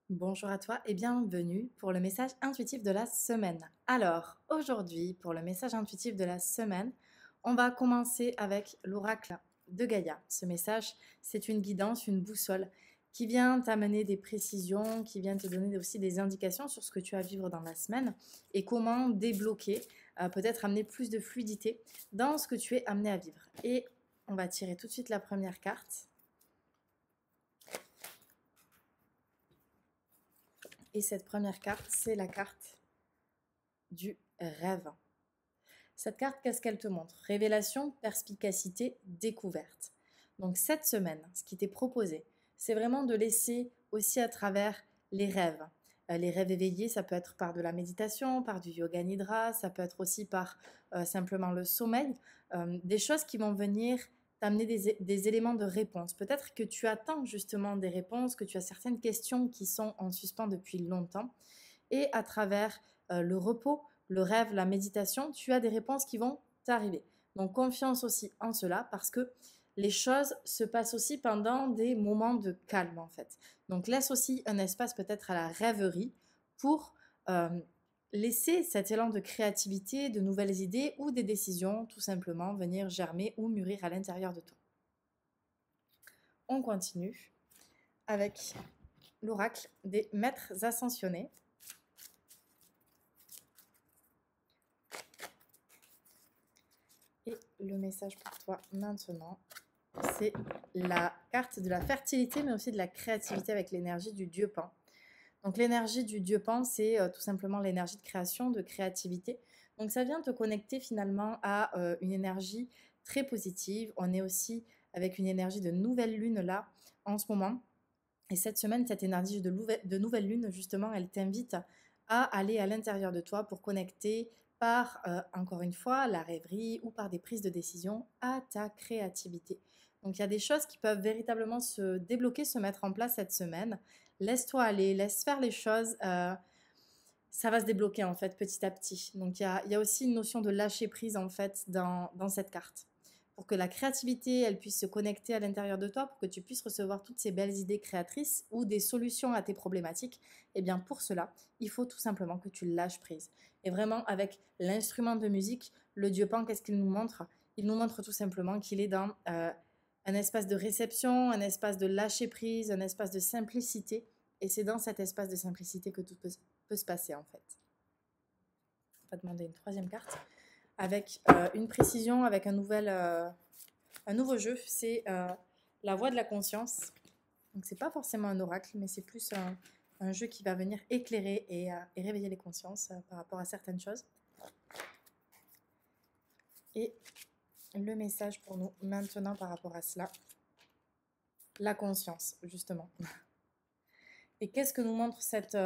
Bonjour à toi et bienvenue pour le message intuitif de la semaine. Alors, aujourd'hui, pour le message intuitif de la semaine, on va commencer avec l'oracle de Gaïa. Ce message, c'est une guidance, une boussole qui vient t'amener des précisions, qui vient te donner aussi des indications sur ce que tu as à vivre dans la semaine et comment débloquer, peut-être amener plus de fluidité dans ce que tu es amené à vivre. Et on va tirer tout de suite la première carte. Et cette première carte, c'est la carte du rêve. Cette carte, qu'est-ce qu'elle te montre? Révélation, perspicacité, découverte. Donc cette semaine, ce qui t'est proposé, c'est vraiment de laisser aussi à travers les rêves. Les rêves éveillés, ça peut être par de la méditation, par du yoga nidra, ça peut être aussi par simplement le sommeil. Des choses qui vont venir t'amener des éléments de réponse. Peut-être que tu attends justement des réponses, que tu as certaines questions qui sont en suspens depuis longtemps. Et à travers le repos, le rêve, la méditation, tu as des réponses qui vont t'arriver. Donc confiance aussi en cela parce que les choses se passent aussi pendant des moments de calme en fait. Donc laisse aussi un espace peut-être à la rêverie pour euh, laisser cet élan de créativité, de nouvelles idées ou des décisions tout simplement venir germer ou mûrir à l'intérieur de toi. On continue avec l'oracle des maîtres ascensionnés. Et le message pour toi maintenant, c'est la carte de la fertilité, mais aussi de la créativité avec l'énergie du dieu Pan. Donc l'énergie du dieu Pan, c'est tout simplement l'énergie de création, de créativité. Donc ça vient te connecter finalement à une énergie très positive. On est aussi avec une énergie de nouvelle lune là en ce moment. Et cette semaine, cette énergie de nouvelle lune, justement, elle t'invite à aller à l'intérieur de toi pour connecter par, encore une fois, la rêverie ou par des prises de décision à ta créativité. Donc il y a des choses qui peuvent véritablement se débloquer, se mettre en place cette semaine. Laisse-toi aller, laisse faire les choses. Ça va se débloquer en fait petit à petit. Donc il y a aussi une notion de lâcher prise en fait dans cette carte pour que la créativité, elle puisse se connecter à l'intérieur de toi, pour que tu puisses recevoir toutes ces belles idées créatrices ou des solutions à tes problématiques, et bien pour cela, il faut tout simplement que tu lâches prise. Et vraiment, avec l'instrument de musique, le dieu Pan, qu'est-ce qu'il nous montre? Il nous montre tout simplement qu'il est dans un espace de réception, un espace de lâcher prise, un espace de simplicité. Et c'est dans cet espace de simplicité que tout peut se passer en fait. On va demander une troisième carte avec une précision, avec un nouveau jeu, c'est la voix de la conscience. Donc c'est pas forcément un oracle, mais c'est plus un jeu qui va venir éclairer et réveiller les consciences par rapport à certaines choses. Et le message pour nous maintenant par rapport à cela, la conscience, justement. Et qu'est-ce que nous montre cette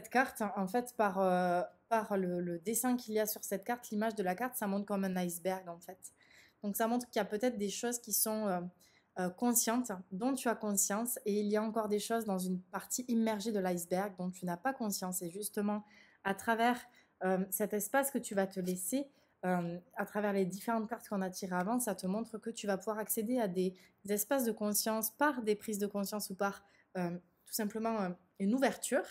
carte? En fait, par le dessin qu'il y a sur cette carte, l'image de la carte, ça montre comme un iceberg, en fait. Donc, ça montre qu'il y a peut-être des choses qui sont conscientes, dont tu as conscience, et il y a encore des choses dans une partie immergée de l'iceberg dont tu n'as pas conscience. Et justement, à travers cet espace que tu vas te laisser, à travers les différentes cartes qu'on a tirées avant, ça te montre que tu vas pouvoir accéder à des espaces de conscience par des prises de conscience ou par tout simplement une ouverture.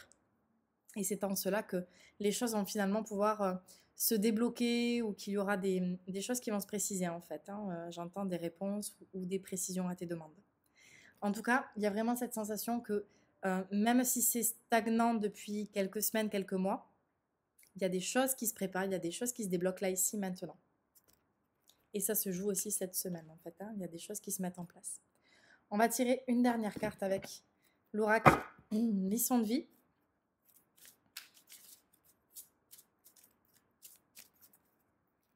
Et c'est en cela que les choses vont finalement pouvoir se débloquer ou qu'il y aura des choses qui vont se préciser en fait. J'entends des réponses ou des précisions à tes demandes. En tout cas, il y a vraiment cette sensation que même si c'est stagnant depuis quelques semaines, quelques mois, il y a des choses qui se préparent, il y a des choses qui se débloquent là, ici, maintenant. Et ça se joue aussi cette semaine en fait. Il y a des choses qui se mettent en place. On va tirer une dernière carte avec l'oracle Mission de vie.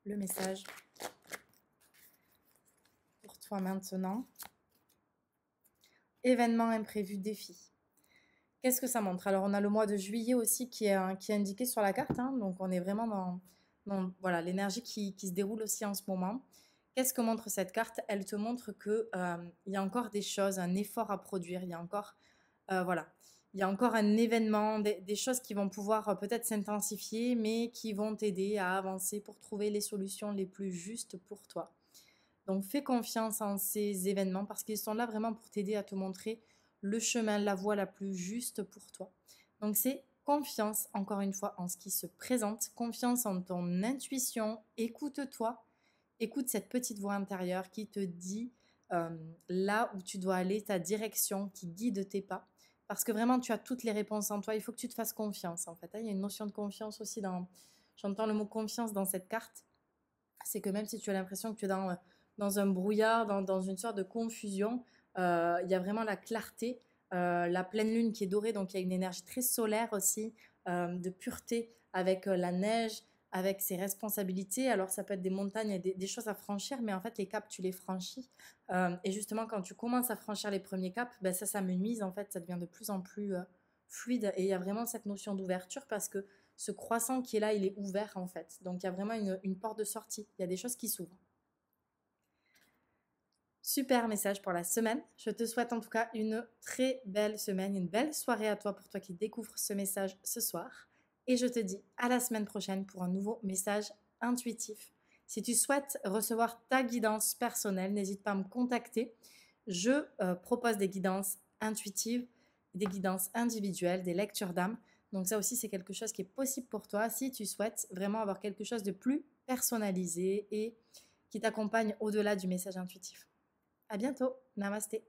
Le message pour toi maintenant. Événement imprévu, défi. Qu'est-ce que ça montre? Alors, on a le mois de juillet aussi qui est indiqué sur la carte. Donc, on est vraiment dans voilà, l'énergie qui se déroule aussi en ce moment. Qu'est-ce que montre cette carte? Elle te montre qu'il y a encore des choses, un effort à produire. Il y a encore, voilà, il y a encore un événement, des choses qui vont pouvoir peut-être s'intensifier, mais qui vont t'aider à avancer pour trouver les solutions les plus justes pour toi. Donc fais confiance en ces événements parce qu'ils sont là vraiment pour t'aider à te montrer le chemin, la voie la plus juste pour toi. Donc c'est confiance, encore une fois, en ce qui se présente, confiance en ton intuition, écoute-toi, écoute cette petite voix intérieure qui te dit là où tu dois aller, ta direction, qui guide tes pas. Parce que vraiment, tu as toutes les réponses en toi. Il faut que tu te fasses confiance, en fait. Il y a une notion de confiance aussi dans... J'entends le mot confiance dans cette carte. C'est que même si tu as l'impression que tu es dans un brouillard, dans une sorte de confusion, il y a vraiment la clarté, la pleine lune qui est dorée, donc il y a une énergie très solaire aussi, de pureté avec la neige, avec ses responsabilités. Alors ça peut être des montagnes, des choses à franchir, mais en fait les caps, tu les franchis. Et justement, quand tu commences à franchir les premiers caps, ben ça s'amenuise, en fait, ça devient de plus en plus fluide. Et il y a vraiment cette notion d'ouverture parce que ce croissant qui est là, il est ouvert en fait. Donc il y a vraiment une porte de sortie. Il y a des choses qui s'ouvrent. Super message pour la semaine. Je te souhaite en tout cas une très belle semaine, une belle soirée à toi pour toi qui découvres ce message ce soir. Et je te dis à la semaine prochaine pour un nouveau message intuitif. Si tu souhaites recevoir ta guidance personnelle, n'hésite pas à me contacter. Je propose des guidances intuitives, des guidances individuelles, des lectures d'âme. Donc ça aussi, c'est quelque chose qui est possible pour toi si tu souhaites vraiment avoir quelque chose de plus personnalisé et qui t'accompagne au-delà du message intuitif. À bientôt. Namasté.